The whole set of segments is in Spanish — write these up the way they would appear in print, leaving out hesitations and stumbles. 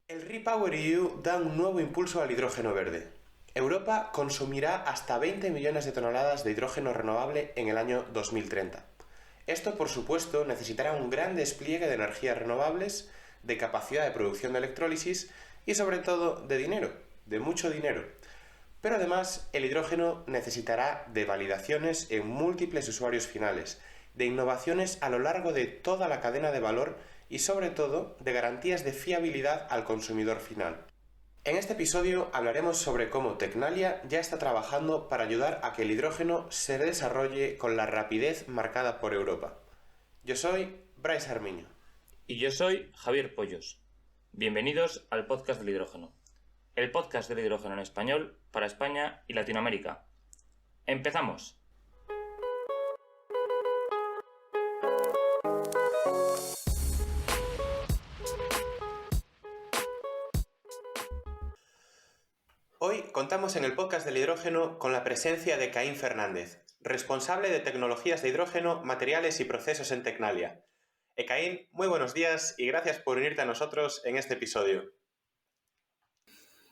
El REPowerEU da un nuevo impulso al hidrógeno verde. Europa consumirá hasta 20 millones de toneladas de hidrógeno renovable en el año 2030. Esto, por supuesto, necesitará un gran despliegue de energías renovables, de capacidad de producción de electrólisis y, sobre todo, de dinero, de mucho dinero. Pero además, el hidrógeno necesitará de validaciones en múltiples usuarios finales, de innovaciones a lo largo de toda la cadena de valor y sobre todo de garantías de fiabilidad al consumidor final. En este episodio hablaremos sobre cómo Tecnalia ya está trabajando para ayudar a que el hidrógeno se desarrolle con la rapidez marcada por Europa. Yo soy Bryce Armiño. Y yo soy Javier Pollos. Bienvenidos al podcast del hidrógeno. El podcast del hidrógeno en español para España y Latinoamérica. ¡Empezamos! Hoy contamos en el podcast del hidrógeno con la presencia de Caín Fernández, responsable de tecnologías de hidrógeno, materiales y procesos en Tecnalia. Caín, muy buenos días y gracias por unirte a nosotros en este episodio.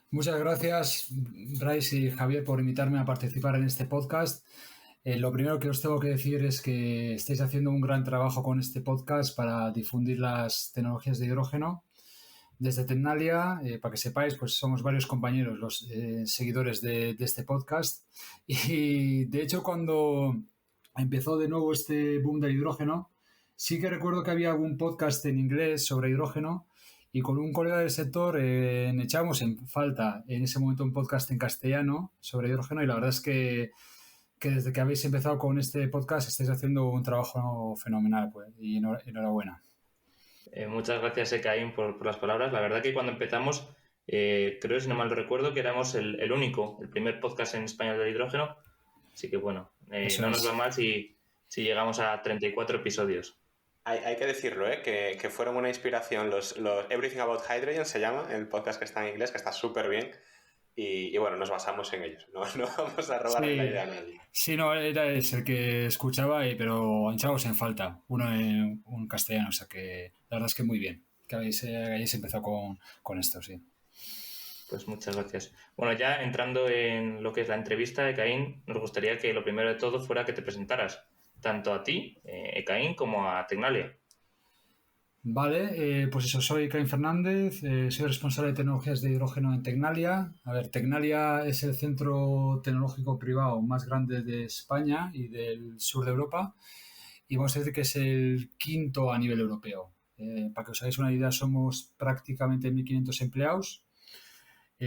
Muchas gracias, Bryce y Javier, por invitarme a participar en este podcast. Lo primero que os tengo que decir es que estáis haciendo un gran trabajo con este podcast para difundir las tecnologías de hidrógeno. Desde Tecnalia, para que sepáis, pues somos varios compañeros los seguidores de este podcast. Y de hecho, cuando empezó de nuevo este boom del hidrógeno, sí que recuerdo que había algún podcast en inglés sobre hidrógeno y con un colega del sector echábamos en falta en ese momento un podcast en castellano sobre hidrógeno y la verdad es que desde que habéis empezado con este podcast estáis haciendo un trabajo fenomenal, pues, y enhorabuena. Muchas gracias, Caín, por las palabras. La verdad que cuando empezamos, creo, si no mal recuerdo, que éramos el único, el primer podcast en español del hidrógeno. Así que bueno, no nos va mal si llegamos a 34 episodios. Hay que decirlo, que fueron una inspiración. Los Everything About Hydrogen se llama, el podcast que está en inglés, que está súper bien. Y bueno, nos basamos en ellos. No vamos a robarle la idea a nadie. Sí, no, era el que escuchaba, pero echábamos en falta uno en un castellano. O sea que la verdad es que muy bien que hayáis empezado con esto, sí. Pues muchas gracias. Bueno, ya entrando en lo que es la entrevista, Caín, nos gustaría que lo primero de todo fuera que te presentaras, tanto a ti, Caín, como a Tecnalia. Vale, pues eso, soy Caín Fernández, soy responsable de tecnologías de hidrógeno en Tecnalia. A ver, Tecnalia es el centro tecnológico privado más grande de España y del sur de Europa y vamos a decir que es el quinto a nivel europeo. Para que os hagáis una idea, somos prácticamente 1.500 empleados.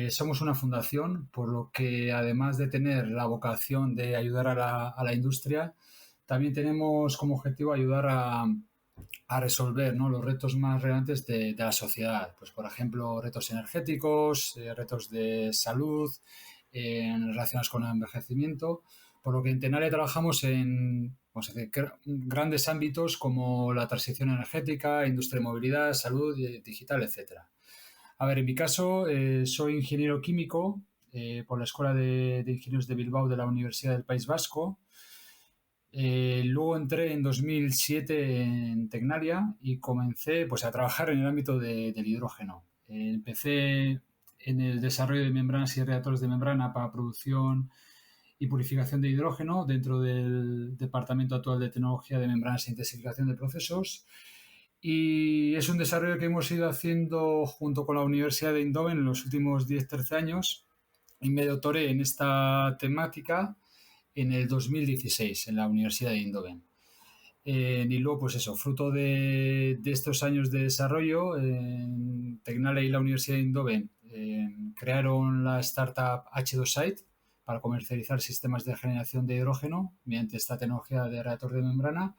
Somos una fundación, por lo que además de tener la vocación de ayudar a la industria, también tenemos como objetivo ayudar a resolver, ¿no?, los retos más relevantes de la sociedad. Pues, por ejemplo, retos energéticos, retos de salud, relacionados con el envejecimiento. Por lo que en Tecnalia trabajamos en grandes ámbitos como la transición energética, industria de movilidad, salud digital, etcétera. A ver, en mi caso, soy ingeniero químico por la Escuela de Ingenieros de Bilbao de la Universidad del País Vasco. Luego entré en 2007 en Tecnalia y comencé, pues, a trabajar en el ámbito del hidrógeno. Empecé en el desarrollo de membranas y reactores de membrana para producción y purificación de hidrógeno dentro del Departamento actual de Tecnología de Membranas e Intensificación de Procesos. Y es un desarrollo que hemos ido haciendo junto con la Universidad de Eindhoven en los últimos 10-13 años y me doctoré en esta temática en el 2016 en la Universidad de Eindhoven. Y luego, pues eso, fruto de estos años de desarrollo, Tecnalia y la Universidad de Eindhoven crearon la startup H2Site para comercializar sistemas de generación de hidrógeno mediante esta tecnología de reactor de membrana.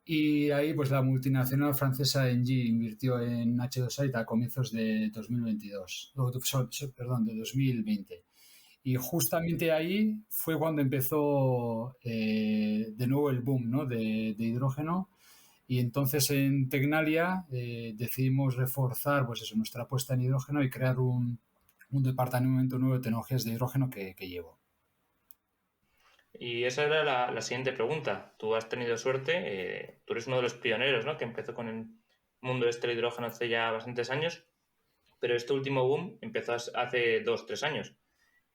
Y ahí, pues, la multinacional francesa Engie invirtió en H2Site a comienzos de 2022, perdón, de 2020. Y justamente ahí fue cuando empezó de nuevo el boom, ¿no?, de hidrógeno. Y entonces en Tecnalia decidimos reforzar, pues eso, nuestra apuesta en hidrógeno y crear un departamento nuevo de tecnologías de hidrógeno que llevo. Y esa era la siguiente pregunta. Tú has tenido suerte, tú eres uno de los pioneros, ¿no?, que empezó con el mundo del hidrógeno hace ya bastantes años. pero este último boom empezó hace 2-3 años.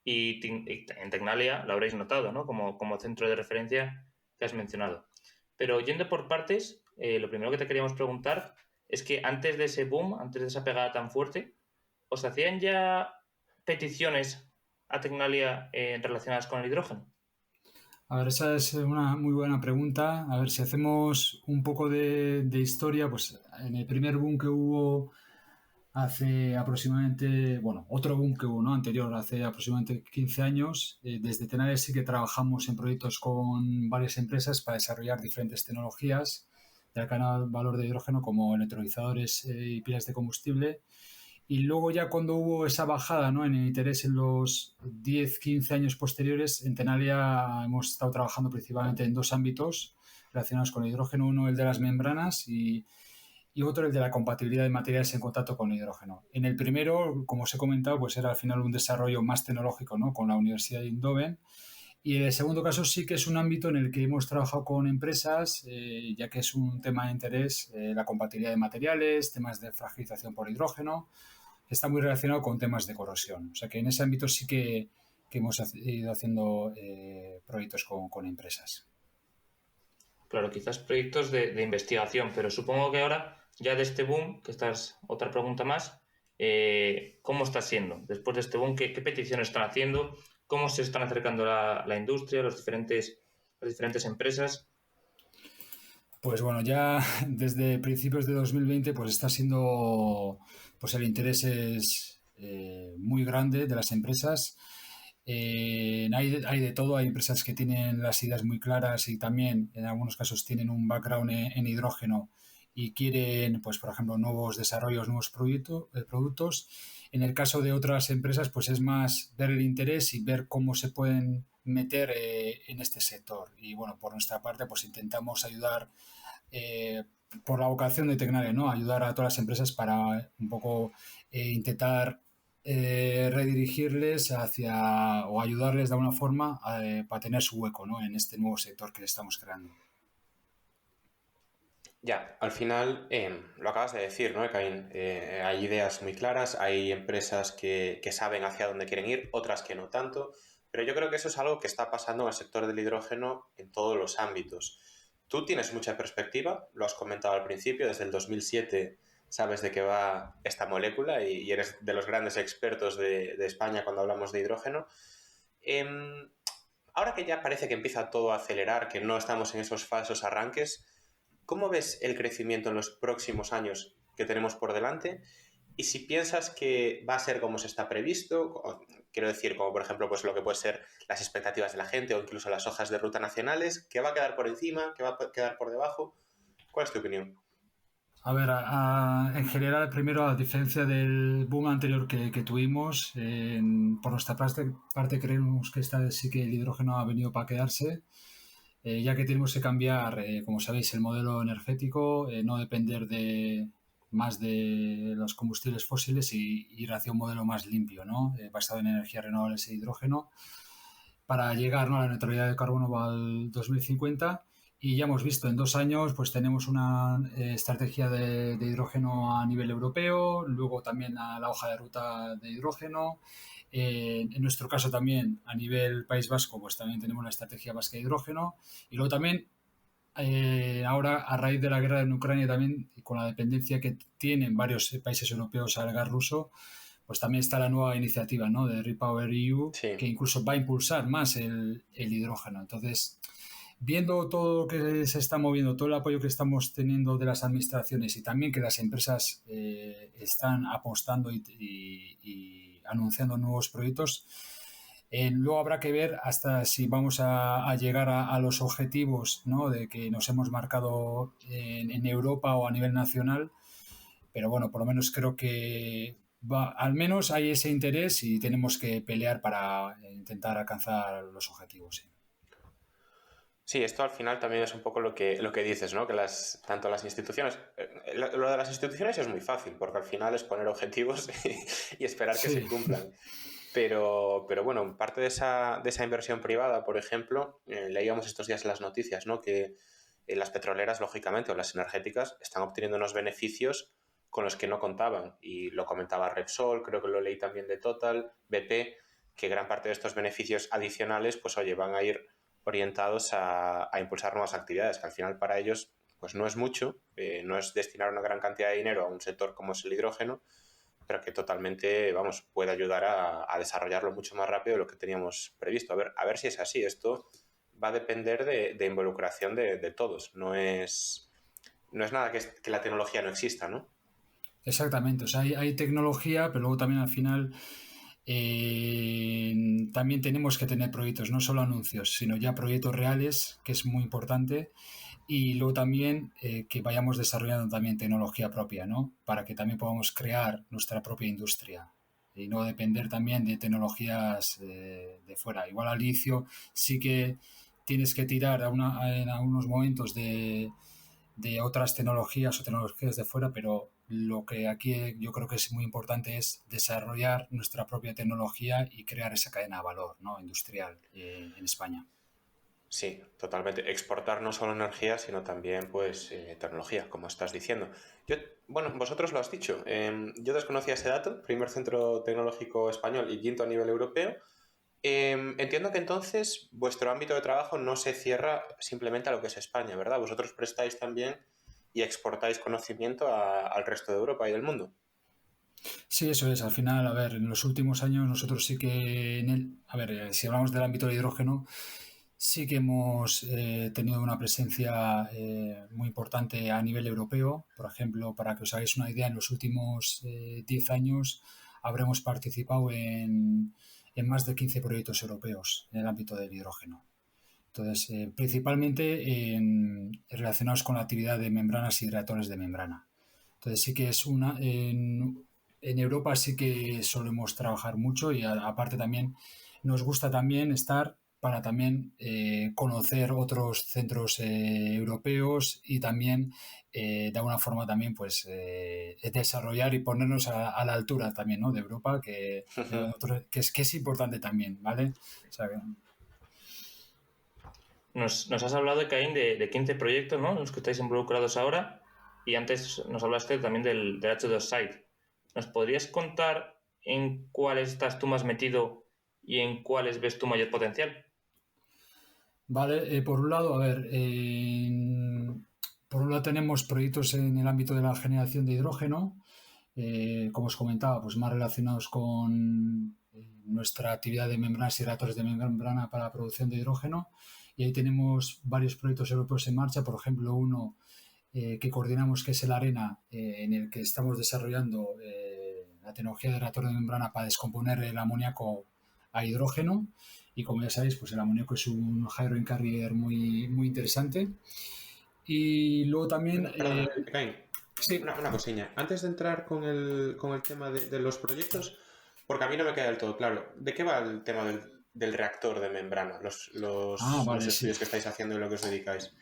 Y en Tecnalia lo habréis notado, ¿no? Como centro de referencia que has mencionado. Pero yendo por partes, lo primero que te queríamos preguntar es que antes de ese boom, antes de esa pegada tan fuerte, ¿os hacían ya peticiones a Tecnalia relacionadas con el hidrógeno? A ver, esa es una muy buena pregunta. A ver, si hacemos un poco de historia, pues en el primer boom que hubo hace aproximadamente, bueno, otro boom que hubo, ¿no? Anterior, hace aproximadamente 15 años, desde Tenares sí que trabajamos en proyectos con varias empresas para desarrollar diferentes tecnologías de alto valor de hidrógeno como electrolizadores y pilas de combustible. Y luego ya cuando hubo esa bajada, ¿no?, en el interés en los 10-15 años posteriores, en Tenalia hemos estado trabajando principalmente en dos ámbitos relacionados con el hidrógeno. Uno, el de las membranas, y otro, el de la compatibilidad de materiales en contacto con el hidrógeno. En el primero, como os he comentado, pues era al final un desarrollo más tecnológico, ¿no?, con la Universidad de Eindhoven. Y en el segundo caso sí que es un ámbito en el que hemos trabajado con empresas, ya que es un tema de interés, la compatibilidad de materiales, temas de fragilización por hidrógeno, está muy relacionado con temas de corrosión. O sea que en ese ámbito sí que hemos ido haciendo proyectos con empresas. Claro, quizás proyectos de investigación, pero supongo que ahora, ya de este boom, que esta es otra pregunta más, ¿cómo está siendo? Después de este boom, ¿qué peticiones están haciendo? ¿Cómo se están acercando la industria, las diferentes empresas? Pues bueno, ya desde principios de 2020 pues está siendo, pues el interés es muy grande de las empresas. Hay de todo, hay empresas que tienen las ideas muy claras y también en algunos casos tienen un background en hidrógeno y quieren, pues por ejemplo, nuevos desarrollos, nuevos productos. En el caso de otras empresas, pues es más ver el interés y ver cómo se pueden meter en este sector. Y bueno, por nuestra parte, pues intentamos ayudar eh, por la vocación de Tecnalia, ¿no? Ayudar a todas las empresas para un poco intentar redirigirles hacia o ayudarles de alguna forma para tener su hueco, ¿no?, en este nuevo sector que estamos creando. Ya, al final lo acabas de decir, ¿no, Ekain? Hay ideas muy claras, hay empresas que saben hacia dónde quieren ir, otras que no tanto, pero yo creo que eso es algo que está pasando en el sector del hidrógeno en todos los ámbitos. Tú tienes mucha perspectiva, lo has comentado al principio, desde el 2007 sabes de qué va esta molécula y eres de los grandes expertos de España cuando hablamos de hidrógeno. Em, Ahora que ya parece que empieza todo a acelerar, que no estamos en esos falsos arranques, ¿cómo ves el crecimiento en los próximos años que tenemos por delante? Y si piensas que va a ser como se está previsto, quiero decir, como por ejemplo pues lo que puede ser las expectativas de la gente o incluso las hojas de ruta nacionales, ¿qué va a quedar por encima? ¿Qué va a quedar por debajo? ¿Cuál es tu opinión? A ver, en general, primero, a diferencia del boom anterior que tuvimos, por nuestra parte creemos que esta vez sí que el hidrógeno ha venido para quedarse, ya que tenemos que cambiar, como sabéis, el modelo energético, no depender más de los combustibles fósiles y ir hacia un modelo más limpio, ¿no?, basado en energías renovables e hidrógeno, para llegar, ¿no?, a la neutralidad de carbono al 2050. Y ya hemos visto, en 2 años pues tenemos una estrategia de hidrógeno a nivel europeo, luego también la hoja de ruta de hidrógeno. En nuestro caso también a nivel País Vasco pues también tenemos la estrategia vasca de hidrógeno. Y luego también ahora, a raíz de la guerra en Ucrania, también con la dependencia que tienen varios países europeos al gas ruso, pues también está la nueva iniciativa, ¿no?, de REPowerEU, Sí. que incluso va a impulsar más el hidrógeno. Entonces, viendo todo lo que se está moviendo, todo el apoyo que estamos teniendo de las administraciones y también que las empresas están apostando y anunciando nuevos proyectos, luego habrá que ver hasta si vamos a llegar a los objetivos, ¿no?, de que nos hemos marcado en Europa o a nivel nacional. Pero bueno, por lo menos creo que al menos hay ese interés y tenemos que pelear para intentar alcanzar los objetivos. Sí. Sí, esto al final también es un poco lo que dices, ¿no? Que tanto las instituciones... lo de las instituciones es muy fácil, porque al final es poner objetivos y esperar que se Sí. cumplan. Pero bueno, parte de esa inversión privada, por ejemplo, leíamos estos días en las noticias, ¿no?, que las petroleras, lógicamente, o las energéticas, están obteniendo unos beneficios con los que no contaban. Y lo comentaba Repsol, creo que lo leí también de Total, BP, que gran parte de estos beneficios adicionales, pues oye, van a ir orientados a impulsar nuevas actividades, que al final para ellos pues no es mucho, no es destinar una gran cantidad de dinero a un sector como es el hidrógeno, pero que totalmente, vamos, puede ayudar a desarrollarlo mucho más rápido de lo que teníamos previsto. A ver si es así. Esto va a depender de involucración de todos. No es nada que la tecnología no exista, ¿no? Exactamente. O sea, hay tecnología, pero luego también al final también tenemos que tener proyectos, no solo anuncios, sino ya proyectos reales, que es muy importante. Y luego también que vayamos desarrollando también tecnología propia, ¿no? Para que también podamos crear nuestra propia industria y no depender también de tecnologías de fuera. Igual al inicio sí que tienes que tirar en algunos momentos de otras tecnologías o tecnologías de fuera, pero lo que aquí yo creo que es muy importante es desarrollar nuestra propia tecnología y crear esa cadena de valor, ¿no? Industrial en España. Sí, totalmente. Exportar no solo energía, sino también pues tecnología, como estás diciendo. Bueno, vosotros lo has dicho. Yo desconocía ese dato, primer centro tecnológico español y quinto a nivel europeo. Entiendo que entonces vuestro ámbito de trabajo no se cierra simplemente a lo que es España, ¿verdad? Vosotros prestáis también y exportáis conocimiento al resto de Europa y del mundo. Sí, eso es. Al final, a ver, en los últimos años nosotros sí que a ver, si hablamos del ámbito del hidrógeno, sí que hemos tenido una presencia muy importante a nivel europeo. Por ejemplo, para que os hagáis una idea, en los últimos 10 años habremos participado en más de 15 proyectos europeos en el ámbito del hidrógeno. Entonces, principalmente relacionados con la actividad de membranas y reactores de membrana. Entonces, sí que es en Europa sí que solemos trabajar mucho y aparte también nos gusta también estar para también conocer otros centros europeos y también de alguna forma también pues desarrollar y ponernos a la altura también, ¿no? De Europa que es importante también, ¿vale? O sea, Nos has hablado, Caín, de 15 proyectos, ¿no? En los que estáis involucrados ahora, y antes nos hablaste también del H2 Site. ¿Nos podrías contar en cuáles estás tú más metido y en cuáles ves tu mayor potencial? vale, por un lado, a ver, por un lado tenemos proyectos en el ámbito de la generación de hidrógeno, como os comentaba, pues más relacionados con nuestra actividad de membranas y reactores de membrana para la producción de hidrógeno. Y ahí tenemos varios proyectos europeos en marcha, por ejemplo, uno que coordinamos, que es el ARENA, en el que estamos desarrollando la tecnología de reactor de membrana para descomponer el amoníaco a hidrógeno. Y como ya sabéis, pues el amoníaco es un hydrogen carrier muy, muy interesante. Y luego también... Perdona, Caín, sí, una cosilla. Antes de entrar con el tema de los proyectos, porque a mí no me queda del todo claro, ¿de qué va el tema del reactor de membrana? Los vale, sí. estudios que estáis haciendo y lo que os dedicáis.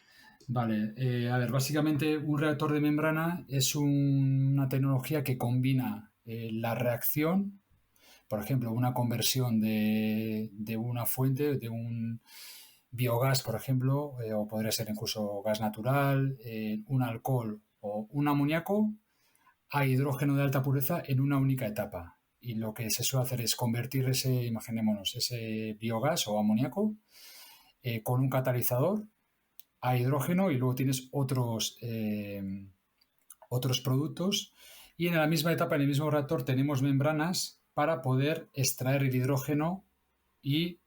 Vale, a ver, básicamente un reactor de membrana es una tecnología que combina la reacción, por ejemplo, una conversión de una fuente, de un biogás, por ejemplo, o podría ser incluso gas natural, un alcohol o un amoníaco a hidrógeno de alta pureza en una única etapa. Y lo que se suele hacer es convertir imaginémonos, ese biogás o amoníaco con un catalizador a hidrógeno y luego tienes otros productos y en la misma etapa, en el mismo reactor, tenemos membranas para poder extraer el hidrógeno y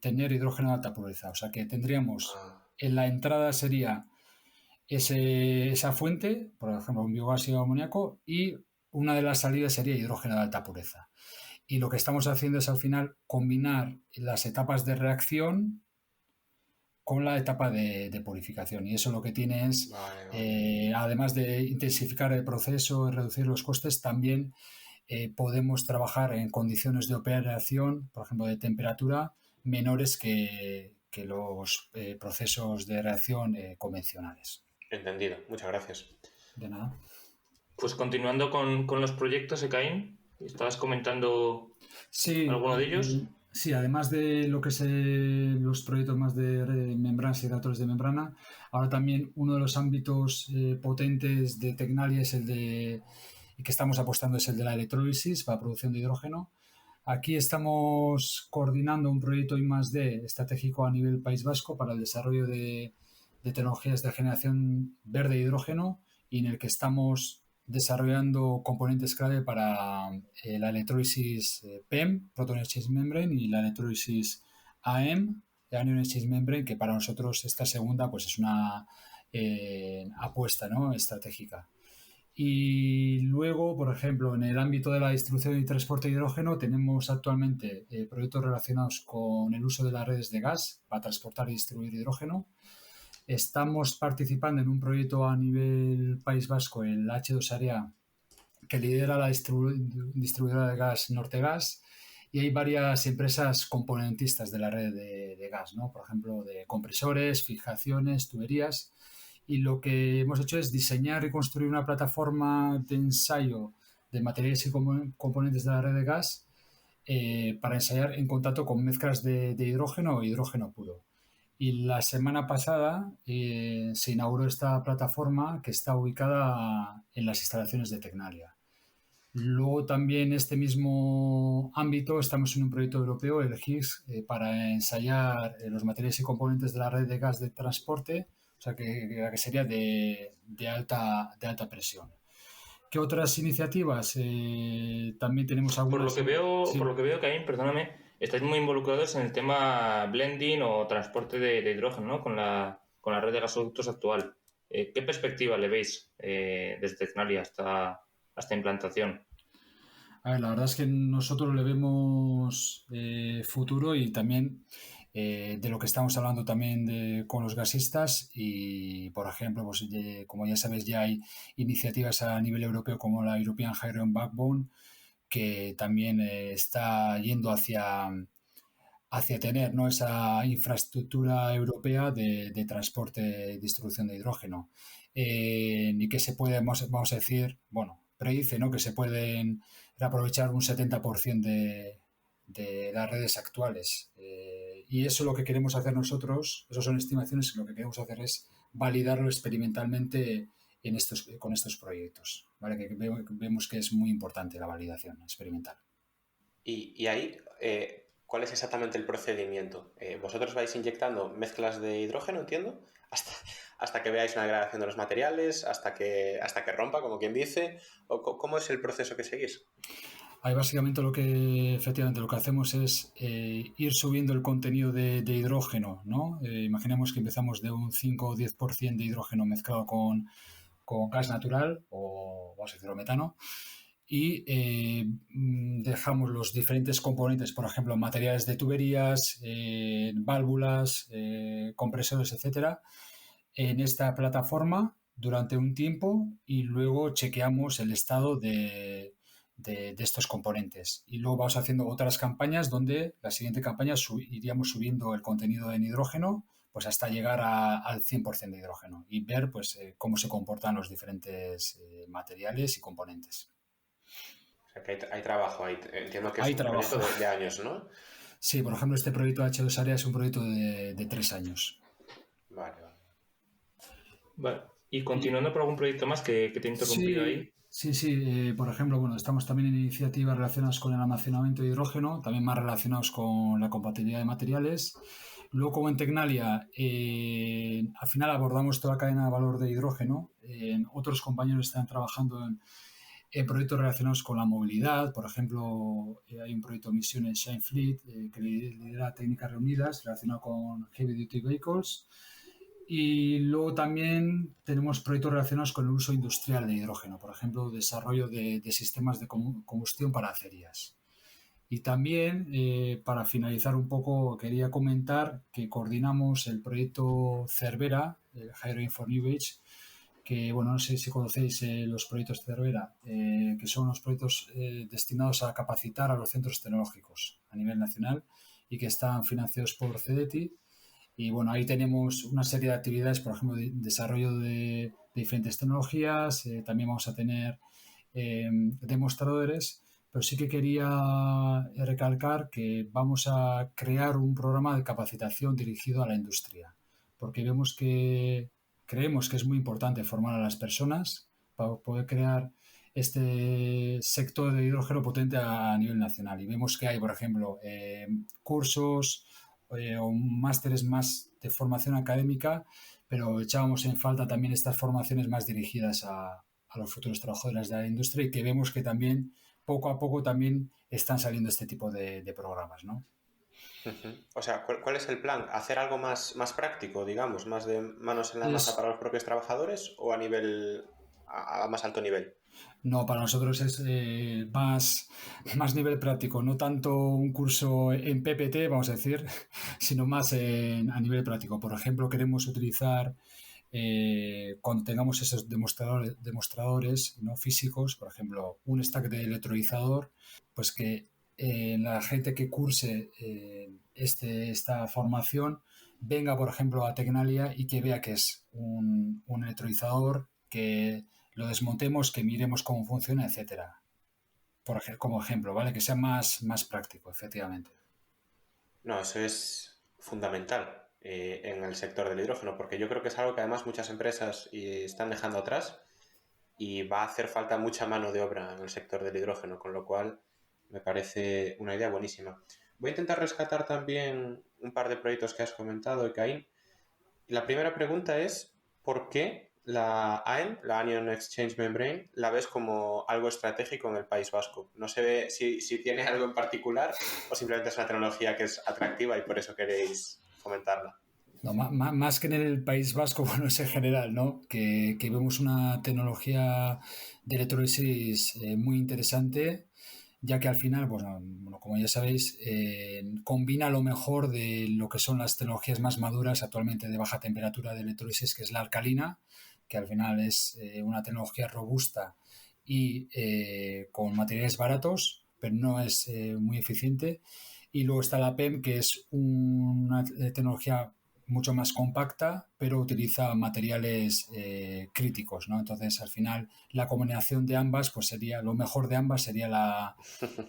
tener hidrógeno de alta pureza. O sea que tendríamos, en la entrada sería esa fuente, por ejemplo, un biogás y un amoníaco, y una de las salidas sería hidrógeno de alta pureza. Y lo que estamos haciendo es al final combinar las etapas de reacción con la etapa de purificación. Y eso lo que tiene es, Vale. además de intensificar el proceso y reducir los costes, también podemos trabajar en condiciones de operación, por ejemplo, de temperatura, menores que los procesos de reacción convencionales. Entendido, muchas gracias. De nada. Pues continuando con los proyectos, Caín, estabas comentando Sí, alguno de ellos. sí, además de lo que es los proyectos más de membranas y reactores de membrana, ahora también uno de los ámbitos potentes de Tecnalia es el de y que estamos apostando es el de la electrólisis para producción de hidrógeno. Aquí estamos coordinando un proyecto I+D estratégico a nivel País Vasco para el desarrollo de tecnologías de generación verde de hidrógeno, y en el que estamos desarrollando componentes clave para la electrólisis PEM, Proton Exchange Membrane, y la electrólisis AM, Anion Exchange Membrane, que para nosotros esta segunda pues es una apuesta, ¿no?, estratégica. Y luego, por ejemplo, en el ámbito de la distribución y transporte de hidrógeno tenemos actualmente proyectos relacionados con el uso de las redes de gas para transportar y distribuir hidrógeno. Estamos participando en un proyecto a nivel País Vasco, el H2Area, que lidera la distribuidora de gas Nortegas, y hay varias empresas componentistas de la red de gas, ¿no? Por ejemplo, de compresores, fijaciones, tuberías. Y lo que hemos hecho es diseñar y construir una plataforma de ensayo de materiales y componentes de la red de gas para ensayar en contacto con mezclas de hidrógeno o hidrógeno puro. Y la semana pasada se inauguró esta plataforma, que está ubicada en las instalaciones de Tecnalia. Luego también en este mismo ámbito estamos en un proyecto europeo, el GIGS, para ensayar los materiales y componentes de la red de gas de transporte, o sea, que sería de alta presión. ¿Qué otras iniciativas? También tenemos algunas... Por lo que veo, Caín, perdóname, estáis muy involucrados en el tema blending o transporte de hidrógeno, ¿no?, con la red de gasoductos actual. ¿Qué perspectiva le veis desde Tecnalia hasta implantación? A ver, la verdad es que nosotros le vemos futuro, y también de lo que estamos hablando también con los gasistas. Y, por ejemplo, pues, como ya sabes, ya hay iniciativas a nivel europeo como la European Hydrogen Backbone, que también está yendo hacia tener, ¿no?, esa infraestructura europea de transporte y distribución de hidrógeno. Y que se puede, vamos a decir, bueno, predice, ¿no?, que se pueden aprovechar un 70% de las redes actuales. Y eso es lo que queremos hacer nosotros, esas son estimaciones, lo que queremos hacer es validarlo experimentalmente con estos proyectos, ¿vale? Que vemos que es muy importante la validación experimental. Y ahí, ¿cuál es exactamente el procedimiento? ¿Vosotros vais inyectando mezclas de hidrógeno, entiendo, hasta que veáis una degradación de los materiales, hasta que rompa, como quien dice? ¿O cómo es el proceso que seguís? Ahí básicamente efectivamente lo que hacemos es ir subiendo el contenido de hidrógeno, ¿no? Imaginemos que empezamos de un 5 o 10% de hidrógeno mezclado con gas natural, o vamos a decirlo, metano, y dejamos los diferentes componentes, por ejemplo, materiales de tuberías, válvulas, compresores, etcétera, en esta plataforma durante un tiempo, y luego chequeamos el estado de estos componentes. Y luego vamos haciendo otras campañas donde la siguiente campaña iríamos subiendo el contenido en hidrógeno, pues hasta llegar al 100% de hidrógeno, y ver pues cómo se comportan los diferentes materiales y componentes. O sea, que hay trabajo ahí. Entiendo que es Hay un trabajo. proyecto de años, ¿no? Sí, por ejemplo, este proyecto H2Area es un proyecto de 3 años. Vale. Vale. Y continuando por algún proyecto más que te he interrumpido ahí. Sí. Por ejemplo, bueno, estamos también en iniciativas relacionadas con el almacenamiento de hidrógeno, también más relacionados con la compatibilidad de materiales. Luego, como en Tecnalia, al final abordamos toda la cadena de valor de hidrógeno. Otros compañeros están trabajando en proyectos relacionados con la movilidad. Por ejemplo, hay un proyecto de misiones Shine Fleet que lidera Técnicas Reunidas relacionado con Heavy Duty Vehicles. Y luego también tenemos proyectos relacionados con el uso industrial de hidrógeno, por ejemplo, desarrollo de sistemas de combustión para acerías. Y también, para finalizar un poco, quería comentar que coordinamos el proyecto Cervera, el Hydrogen for New Age, que, bueno, no sé si conocéis los proyectos Cervera, que son los proyectos destinados a capacitar a los centros tecnológicos a nivel nacional y que están financiados por CEDETI. Y bueno, ahí tenemos una serie de actividades, por ejemplo, de desarrollo de diferentes tecnologías. También vamos a tener demostradores, pero sí que quería recalcar que vamos a crear un programa de capacitación dirigido a la industria, porque creemos que es muy importante formar a las personas para poder crear este sector de hidrógeno potente a nivel nacional. Y vemos que hay, por ejemplo, cursos o másteres más de formación académica, pero echábamos en falta también estas formaciones más dirigidas a los futuros trabajadores de la industria, y que vemos que también poco a poco también están saliendo este tipo de programas, ¿no? O sea, ¿cuál es el plan? ¿Hacer algo más práctico, digamos, más de manos en la masa Es, para los propios trabajadores o a más alto nivel? no, para nosotros es más nivel práctico, no tanto un curso en PPT, vamos a decir, sino más a nivel práctico. Por ejemplo, queremos utilizar, cuando tengamos esos demostradores no físicos, por ejemplo, un stack de electrolizador, pues que la gente que curse esta formación venga, por ejemplo, a Tecnalia y que vea que es un electrolizador, que lo desmontemos, que miremos cómo funciona, etcétera. Como ejemplo, ¿vale? Que sea más práctico, efectivamente. No, eso es fundamental en el sector del hidrógeno, porque yo creo que es algo que además muchas empresas están dejando atrás y va a hacer falta mucha mano de obra en el sector del hidrógeno, con lo cual me parece una idea buenísima. Voy a intentar rescatar también un par de proyectos que has comentado, Caín. La primera pregunta es, ¿por qué la AEM, la Anion Exchange Membrane, la ves como algo estratégico en el País Vasco? No se ve si tiene algo en particular o simplemente es una tecnología que es atractiva y por eso queréis fomentarla. No, más que en el País Vasco, bueno, es en general, ¿no? Que vemos una tecnología de electrólisis muy interesante, ya que al final, pues, bueno, como ya sabéis, combina lo mejor de lo que son las tecnologías más maduras actualmente de baja temperatura de electrólisis, que es la alcalina, que al final es una tecnología robusta y con materiales baratos, pero no es muy eficiente. Y luego está la PEM, que es una tecnología mucho más compacta, pero utiliza materiales críticos, ¿no? Entonces, al final, la combinación de ambas, pues sería, lo mejor de ambas sería la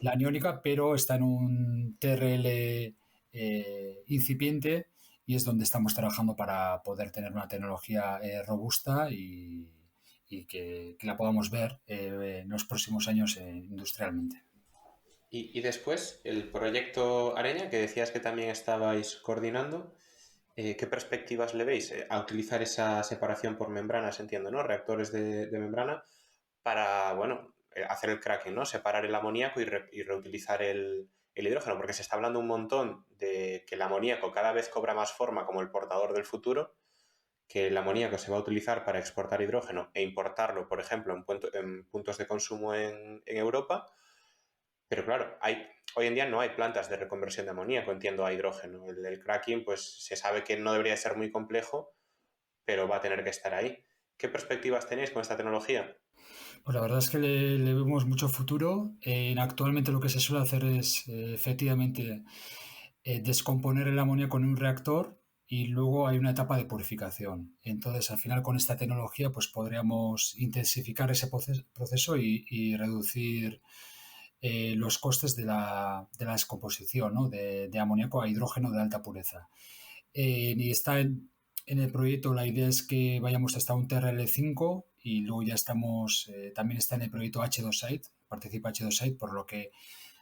aniónica, pero está en un TRL incipiente, y es donde estamos trabajando para poder tener una tecnología robusta y que la podamos ver en los próximos años industrialmente. Y después, el proyecto Areña, que decías que también estabais coordinando, ¿qué perspectivas le veis a utilizar esa separación por membranas, entiendo, ¿no? Reactores de membrana para, bueno, hacer el cracking, ¿no? Separar el amoníaco y reutilizar el hidrógeno, porque se está hablando un montón de que el amoníaco cada vez cobra más forma como el portador del futuro, que el amoníaco se va a utilizar para exportar hidrógeno e importarlo, por ejemplo, en puntos de consumo en Europa. Pero claro, hoy en día no hay plantas de reconversión de amoníaco, entiendo, a hidrógeno. El cracking, pues se sabe que no debería ser muy complejo, pero va a tener que estar ahí. ¿Qué perspectivas tenéis con esta tecnología? Pues la verdad es que le vemos mucho futuro. Actualmente lo que se suele hacer es efectivamente descomponer el amoníaco en un reactor, y luego hay una etapa de purificación. Entonces, al final, con esta tecnología, pues podríamos intensificar ese proceso y reducir los costes de la descomposición, ¿no? de amoníaco a hidrógeno de alta pureza. Y está en el proyecto, la idea es que vayamos hasta un TRL5, y luego ya estamos, también está en el proyecto H2Site, participa H2Site, por lo que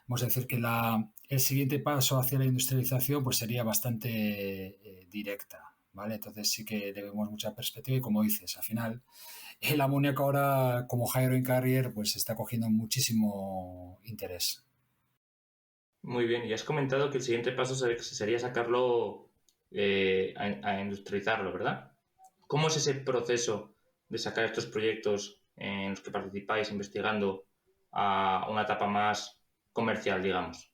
vamos a decir que el siguiente paso hacia la industrialización pues sería bastante directa, ¿vale? Entonces sí que le vemos mucha perspectiva, y como dices, al final el amoníaco ahora como hydrogen carrier pues está cogiendo muchísimo interés. Muy bien, y has comentado que el siguiente paso sería sacarlo a industrializarlo, ¿verdad? ¿Cómo es ese proceso de sacar estos proyectos en los que participáis investigando a una etapa más comercial, digamos?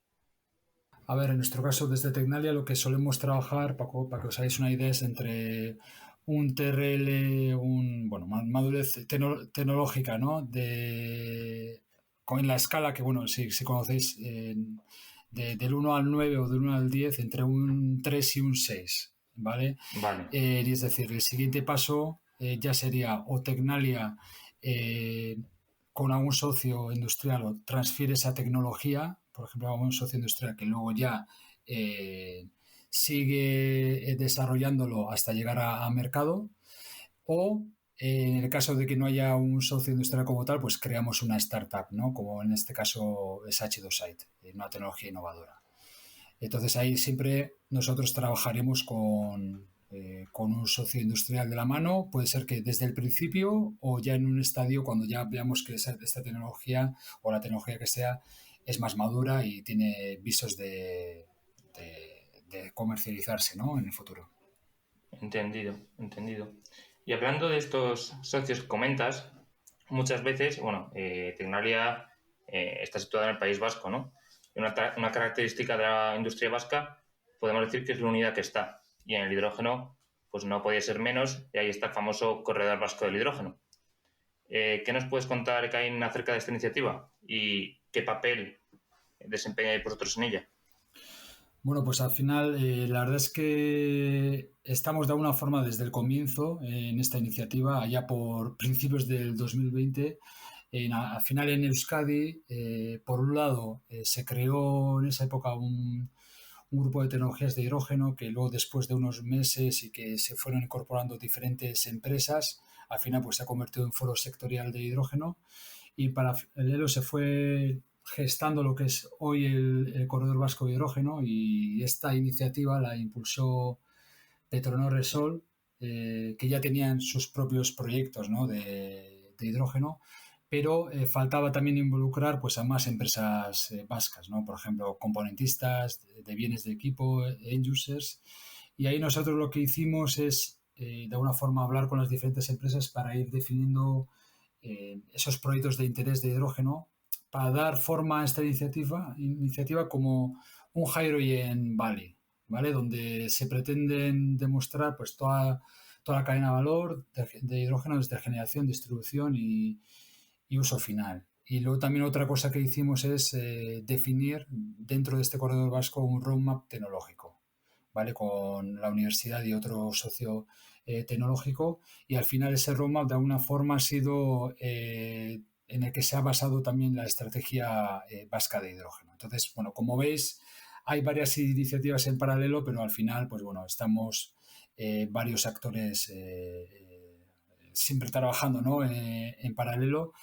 A ver, en nuestro caso desde Tecnalia lo que solemos trabajar, para que os hagáis una idea, es entre un TRL, bueno, madurez tecnológica, ¿no? Con la escala que, bueno, si conocéis, del 1 al 9 o del 1 al 10, entre un 3 y un 6, ¿vale? Vale, Y es decir, el siguiente paso ya sería o Tecnalia con algún socio industrial o transfiere esa tecnología, por ejemplo, a un socio industrial que luego ya sigue desarrollándolo hasta llegar a mercado, o En el caso de que no haya un socio industrial como tal, pues creamos una startup, ¿no? Como en este caso es H2Site, una tecnología innovadora. Entonces ahí siempre nosotros trabajaremos con un socio industrial de la mano, puede ser que desde el principio o ya en un estadio cuando ya veamos que esta tecnología o la tecnología que sea es más madura y tiene visos de comercializarse, ¿no? En el futuro. Entendido, entendido. Y hablando de estos socios que comentas, muchas veces, bueno, Tecnalia está situada en el País Vasco, ¿no? Y una característica de la industria vasca, podemos decir que es la unidad que está. Y en el hidrógeno, pues no podía ser menos, y ahí está el famoso Corredor Vasco del Hidrógeno. ¿Qué nos puedes contar, Ekain, acerca de esta iniciativa y qué papel desempeñáis vosotros en ella? Bueno, pues al final la verdad es que estamos de alguna forma desde el comienzo en esta iniciativa, allá por principios del 2020. Al final en Euskadi, por un lado, se creó en esa época un grupo de tecnologías de hidrógeno que luego después de unos meses y que se fueron incorporando diferentes empresas, al final pues se ha convertido en foro sectorial de hidrógeno y para el ELO se fue gestando lo que es hoy el Corredor Vasco de Hidrógeno y esta iniciativa la impulsó Petronor Resol, que ya tenían sus propios proyectos, ¿no? de hidrógeno, pero faltaba también involucrar pues, a más empresas vascas, ¿no? Por ejemplo, componentistas de bienes de equipo, end users, y ahí nosotros lo que hicimos es de alguna forma hablar con las diferentes empresas para ir definiendo esos proyectos de interés de hidrógeno para dar forma a esta iniciativa como un Hydrogen Valley, ¿vale? Donde se pretenden demostrar pues toda la cadena de valor de hidrógeno desde generación, distribución y uso final. Y luego también otra cosa que hicimos es definir dentro de este corredor vasco un roadmap tecnológico, ¿vale? Con la universidad y otro socio tecnológico, y al final ese roadmap de alguna forma ha sido en el que se ha basado también la estrategia vasca de hidrógeno. Entonces, bueno, como veis, hay varias iniciativas en paralelo, pero al final, pues bueno, estamos varios actores siempre trabajando, ¿no? En paralelo,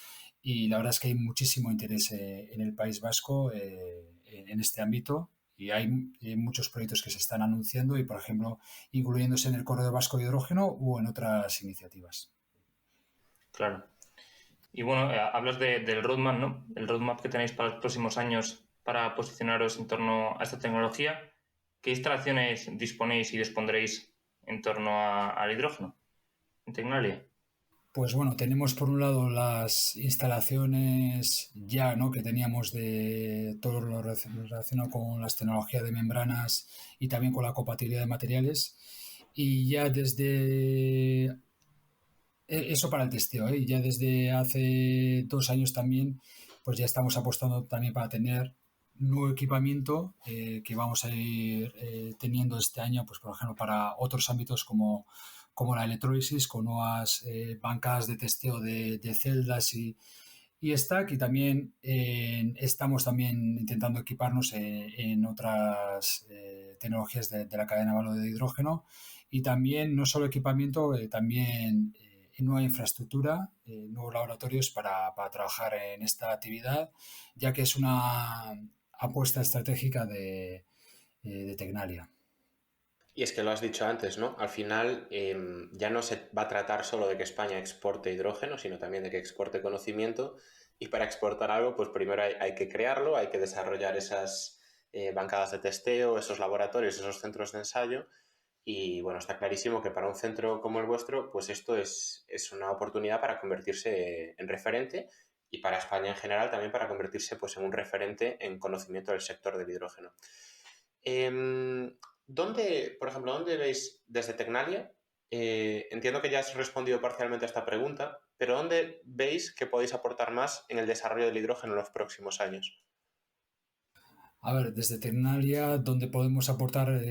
y la verdad es que hay muchísimo interés en el País Vasco en este ámbito y hay muchos proyectos que se están anunciando y, por ejemplo, incluyéndose en el Corredor Vasco de Hidrógeno o en otras iniciativas. Claro. Y bueno, hablas del roadmap, ¿no? El roadmap que tenéis para los próximos años para posicionaros en torno a esta tecnología. ¿Qué instalaciones disponéis y dispondréis en torno al hidrógeno en Tecnalia? Pues bueno, tenemos por un lado las instalaciones ya, ¿no? Que teníamos de todo lo relacionado con las tecnologías de membranas y también con la compatibilidad de materiales. Y ya desde eso para el testeo, ¿eh? Ya desde hace 2 años también, pues ya estamos apostando también para tener nuevo equipamiento que vamos a ir teniendo este año, pues por ejemplo, para otros ámbitos como la electrólisis, con nuevas bancadas de testeo de celdas y stack, y también estamos también intentando equiparnos en otras tecnologías de la cadena de valor de hidrógeno, y también no solo equipamiento, también nueva infraestructura, nuevos laboratorios para trabajar en esta actividad, ya que es una apuesta estratégica de Tecnalia. Y es que lo has dicho antes, ¿no? Al final ya no se va a tratar solo de que España exporte hidrógeno, sino también de que exporte conocimiento. Y para exportar algo, pues primero hay que crearlo, hay que desarrollar esas bancadas de testeo, esos laboratorios, esos centros de ensayo. Y bueno, está clarísimo que para un centro como el vuestro, pues esto es una oportunidad para convertirse en referente, y para España en general también para convertirse pues en un referente en conocimiento del sector del hidrógeno. Por ejemplo, dónde veis desde Tecnalia? Entiendo que ya has respondido parcialmente a esta pregunta, pero ¿dónde veis que podéis aportar más en el desarrollo del hidrógeno en los próximos años? A ver, desde Tecnalia, donde podemos aportar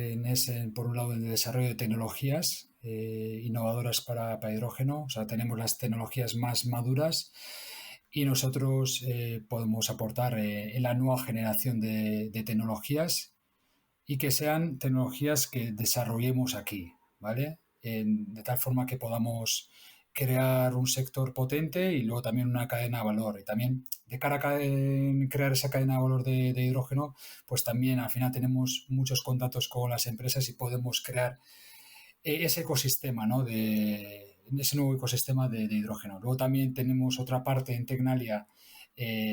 por un lado, en el desarrollo de tecnologías innovadoras para hidrógeno. O sea, tenemos las tecnologías más maduras y nosotros podemos aportar en la nueva generación de tecnologías y que sean tecnologías que desarrollemos aquí, ¿vale? De tal forma que podamos crear un sector potente y luego también una cadena de valor. Y también de cara a crear esa cadena de valor de hidrógeno, pues también al final tenemos muchos contactos con las empresas y podemos crear ese ecosistema, ¿no? Ese nuevo ecosistema de hidrógeno. Luego también tenemos otra parte en Tecnalia,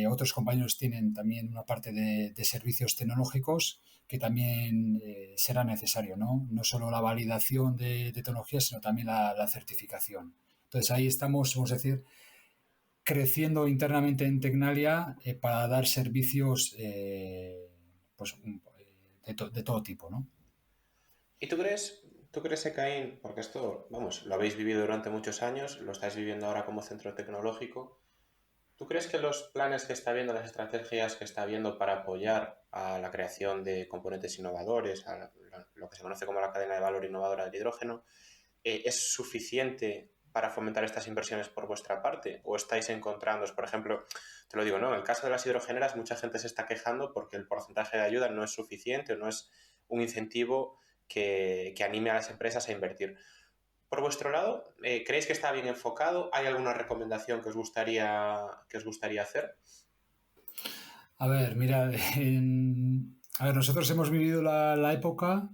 otros compañeros tienen también una parte de servicios tecnológicos que también será necesario, ¿no? No solo la validación de tecnologías, sino también la certificación. Entonces ahí estamos, vamos a decir, creciendo internamente en Tecnalia para dar servicios pues, de todo tipo, ¿no? ¿Y tú crees, Ekaín, porque esto, vamos, lo habéis vivido durante muchos años, lo estáis viviendo ahora como centro tecnológico, ¿tú crees que los planes que está viendo, las estrategias que está viendo para apoyar a la creación de componentes innovadores, lo que se conoce como la cadena de valor innovadora del hidrógeno, es suficiente para fomentar estas inversiones por vuestra parte? ¿O estáis encontrándoos, por ejemplo, te lo digo, ¿no? En el caso de las hidrogeneras, mucha gente se está quejando porque el porcentaje de ayuda no es suficiente o no es un incentivo que anime a las empresas a invertir. Por vuestro lado, ¿creéis que está bien enfocado? ¿Hay alguna recomendación que os gustaría hacer? A ver, mira, a ver, nosotros hemos vivido la época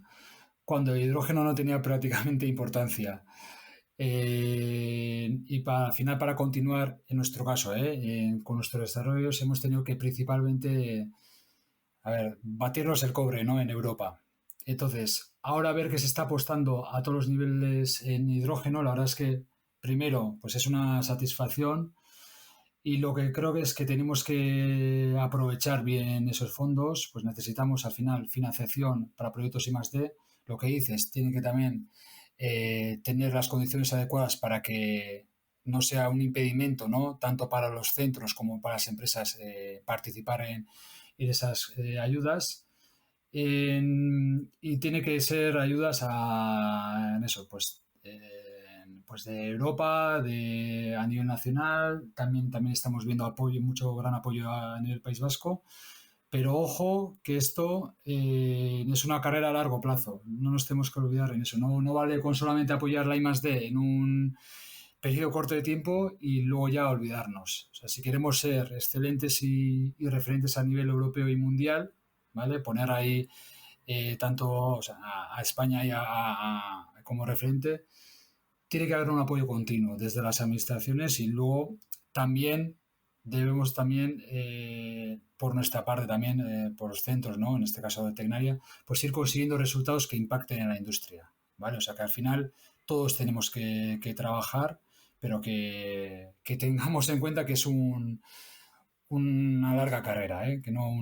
cuando el hidrógeno no tenía prácticamente importancia. Y al final, para continuar, en nuestro caso, con nuestros desarrollos, hemos tenido que principalmente, a ver, batirnos el cobre, ¿no? En Europa. Entonces, ahora ver que se está apostando a todos los niveles en hidrógeno, la verdad es que, primero, pues es una satisfacción y lo que creo que es que tenemos que aprovechar bien esos fondos, pues necesitamos al final financiación para proyectos I+D. Lo que dices, tiene que también tener las condiciones adecuadas para que no sea un impedimento, ¿no? Tanto para los centros como para las empresas participar en esas ayudas. Y tiene que ser ayudas en eso, pues de Europa, a nivel nacional. También estamos viendo apoyo, mucho gran apoyo a nivel País Vasco. Pero ojo que esto es una carrera a largo plazo. No nos tenemos que olvidar en eso. No vale con solamente apoyar la I+D en un periodo corto de tiempo y luego ya olvidarnos. O sea, si queremos ser excelentes y referentes a nivel europeo y mundial, ¿vale? Poner ahí tanto, o sea, a España como referente, tiene que haber un apoyo continuo desde las administraciones y luego también debemos también, por nuestra parte, también por los centros, ¿no? En este caso de Tecnalia, pues ir consiguiendo resultados que impacten en la industria, ¿vale? O sea, que al final todos tenemos que trabajar, pero que tengamos en cuenta que es una larga carrera, que no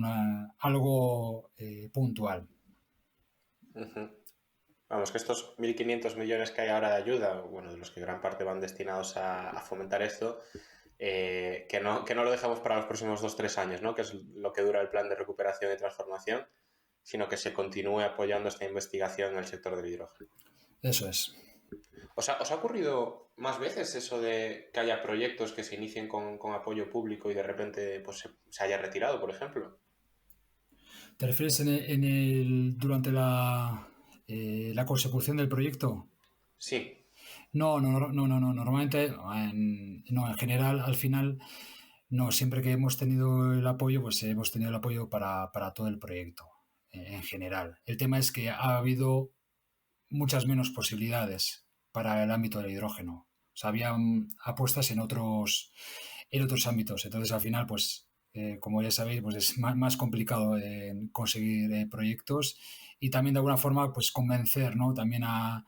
algo puntual. Uh-huh. Vamos, que estos 1.500 millones que hay ahora de ayuda, bueno, de los que gran parte van destinados a fomentar esto, que no lo dejamos para los próximos 2-3 años, ¿no? Que es lo que dura el plan de recuperación y transformación, sino que se continúe apoyando esta investigación en el sector del hidrógeno. Eso es. ¿Os ha ocurrido más veces eso de que haya proyectos que se inicien con apoyo público y de repente pues, se haya retirado, por ejemplo? ¿Te refieres durante la consecución del proyecto? Sí. No. Normalmente, en general, al final, no. Siempre que hemos tenido el apoyo, pues hemos tenido el apoyo para todo el proyecto, en general. El tema es que ha habido muchas menos posibilidades para el ámbito del hidrógeno. O sea, había apuestas en otros ámbitos. Entonces, al final, pues, como ya sabéis, pues es más complicado conseguir proyectos y también de alguna forma, pues convencer, ¿no? También a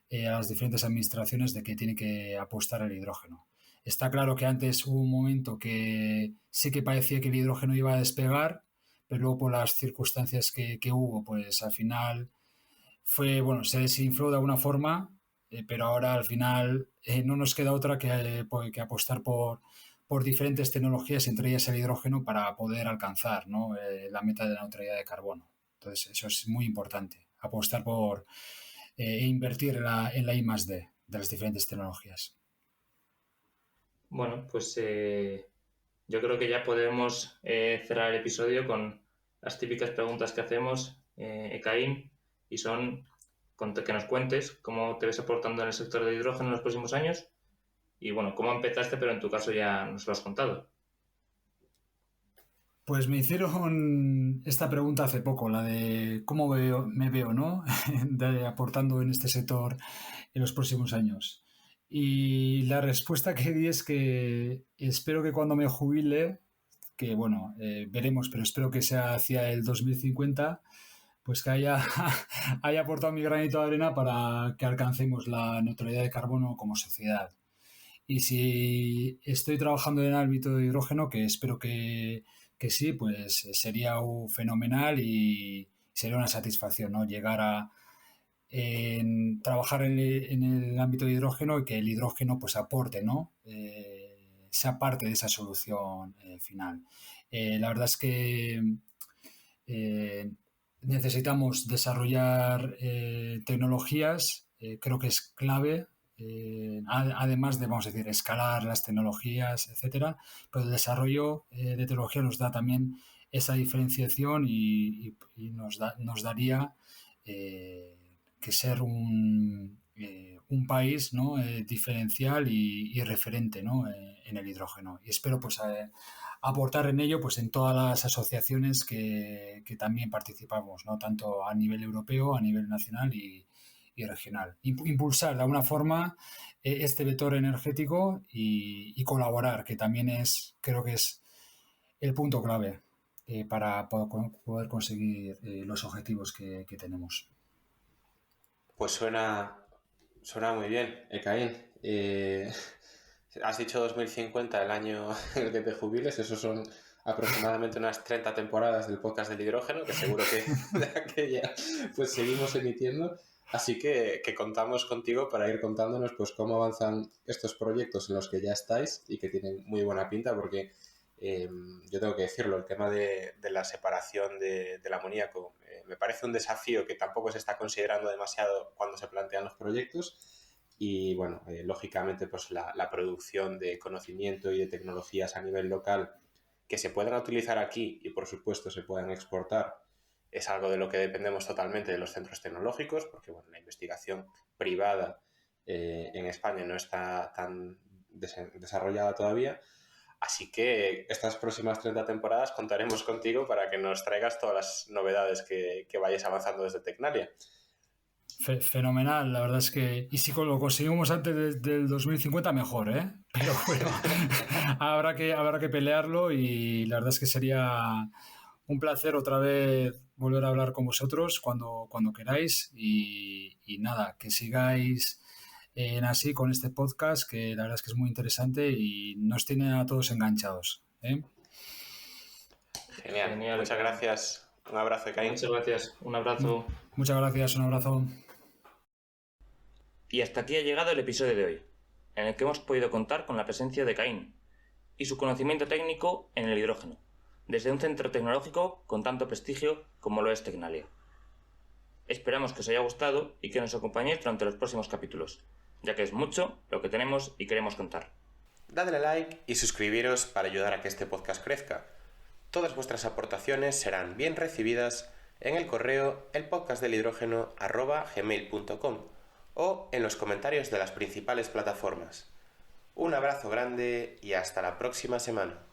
las diferentes administraciones de que tiene que apostar el hidrógeno. Está claro que antes hubo un momento que sí que parecía que el hidrógeno iba a despegar, pero luego por las circunstancias que hubo, pues al final se desinfló de alguna forma, pero ahora al final no nos queda otra que apostar por diferentes tecnologías, entre ellas el hidrógeno, para poder alcanzar, ¿no? La meta de la neutralidad de carbono. Entonces, eso es muy importante, apostar por invertir en la I+D de las diferentes tecnologías. Bueno, pues yo creo que ya podemos cerrar el episodio con las típicas preguntas que hacemos, Ekaín, y son que nos cuentes cómo te ves aportando en el sector de hidrógeno en los próximos años Y bueno, ¿cómo empezaste? Pero en tu caso ya nos lo has contado. Pues me hicieron esta pregunta hace poco, la de cómo me veo, ¿no? Aportando en este sector en los próximos años. Y la respuesta que di es que espero que cuando me jubile, que bueno, veremos, pero espero que sea hacia el 2050, pues que haya aportado mi granito de arena para que alcancemos la neutralidad de carbono como sociedad. Y si estoy trabajando en el ámbito de hidrógeno, que espero que sí, pues sería fenomenal y sería una satisfacción, ¿no? Llegar a trabajar en el ámbito de hidrógeno y que el hidrógeno pues aporte, ¿no? Sea parte de esa solución final. La verdad es que necesitamos desarrollar tecnologías, creo que es clave, además de, vamos a decir, escalar las tecnologías, etcétera, pero el desarrollo de tecnología nos da también esa diferenciación y nos daría que ser un país, ¿no? Diferencial y referente, ¿no? En el hidrógeno. Y espero pues aportar en ello pues en todas las asociaciones que también participamos, ¿no? Tanto a nivel europeo, a nivel nacional y regional. Impulsar de alguna forma este vector energético y colaborar, que también creo que es el punto clave para poder conseguir los objetivos que tenemos. Pues suena muy bien, Ekaín. Has dicho 2050, el año en el que te jubiles. Esos son aproximadamente unas 30 temporadas del podcast del hidrógeno, que seguro que de aquella pues seguimos emitiendo. Así que contamos contigo para ir contándonos pues cómo avanzan estos proyectos en los que ya estáis y que tienen muy buena pinta, porque yo tengo que decirlo, el tema de la separación del amoníaco me parece un desafío que tampoco se está considerando demasiado cuando se plantean los proyectos. Y bueno, lógicamente pues la producción de conocimiento y de tecnologías a nivel local que se puedan utilizar aquí y por supuesto se puedan exportar es algo de lo que dependemos totalmente de los centros tecnológicos, porque bueno, la investigación privada en España no está tan desarrollada todavía. Así que estas próximas 30 temporadas contaremos contigo para que nos traigas todas las novedades que vayas avanzando desde Tecnalia. Fenomenal, la verdad es que... Y si lo conseguimos antes del 2050, mejor, ¿eh? Pero bueno, habrá que pelearlo y la verdad es que sería un placer otra vez volver a hablar con vosotros cuando queráis y nada, que sigáis así con este podcast, que la verdad es que es muy interesante y nos tiene a todos enganchados, ¿eh? Genial. Muchas gracias. Un abrazo, Ekaín. Muchas gracias. Un abrazo. Muchas gracias, un abrazo. Y hasta aquí ha llegado el episodio de hoy, en el que hemos podido contar con la presencia de Ekaín y su conocimiento técnico en el hidrógeno, desde un centro tecnológico con tanto prestigio como lo es Tecnalia. Esperamos que os haya gustado y que nos acompañéis durante los próximos capítulos, ya que es mucho lo que tenemos y queremos contar. Dadle like y suscribiros para ayudar a que este podcast crezca. Todas vuestras aportaciones serán bien recibidas en el correo elpodcastdelhidrógeno@gmail.com o en los comentarios de las principales plataformas. Un abrazo grande y hasta la próxima semana.